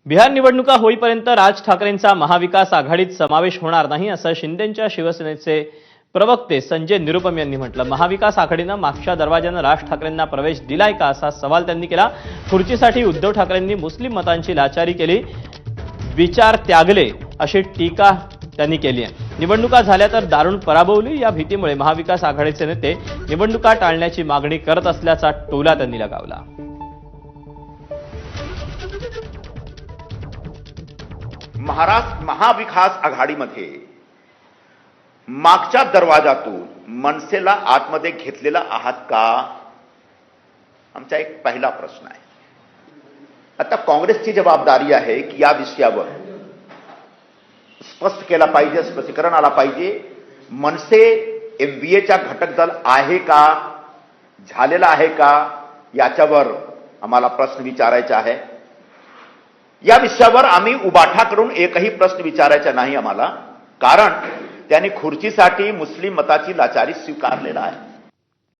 बिहार निवडणुका होईपर्यंत राज ठाकरेंचा महाविकास आघाडीत समावेश होणार नाही असं शिंदेंच्या शिवसेनेचे प्रवक्ते संजय निरुपम यांनी म्हटलं। महाविकास आघाडीनं मागच्या दरवाजानं राज ठाकरेंना प्रवेश दिलाय का असा सवाल त्यांनी केला। खुर्चीसाठी उद्धव ठाकरेंनी मुस्लिम मतांची लाचारी केली, विचार त्यागले अशी टीका त्यांनी केली आहे। निवडणुका झाल्या तर दारुण पराभवली या भीतीमुळे महाविकास आघाडीचे नेते निवडणुका टाळण्याची मागणी करत असल्याचा टोला त्यांनी लगावला। महाराष्ट्र महाविकास आघाडीमध्ये मागच्या दरवाजातून मनसेला आतमध्ये घेतलेला आहात का, आमचा एक पहिला प्रश्न आहे। आता काँग्रेसची जबाबदारी आहे की या विषयावर स्पष्ट केला पाहिजे, स्पष्टीकरण आला पाहिजे। मनसे एमबीएचा घटक दल आहे का, झालेला आहे का, याच्यावर आम्हाला प्रश्न विचारायचा आहे। या विषयावर आम्ही उबाठा करून एकही प्रश्न विचारायचा नाही आम्हाला, कारण त्यांनी खुर्चीसाठी मुस्लिम मताची लाचारी स्वीकारलेला आहे।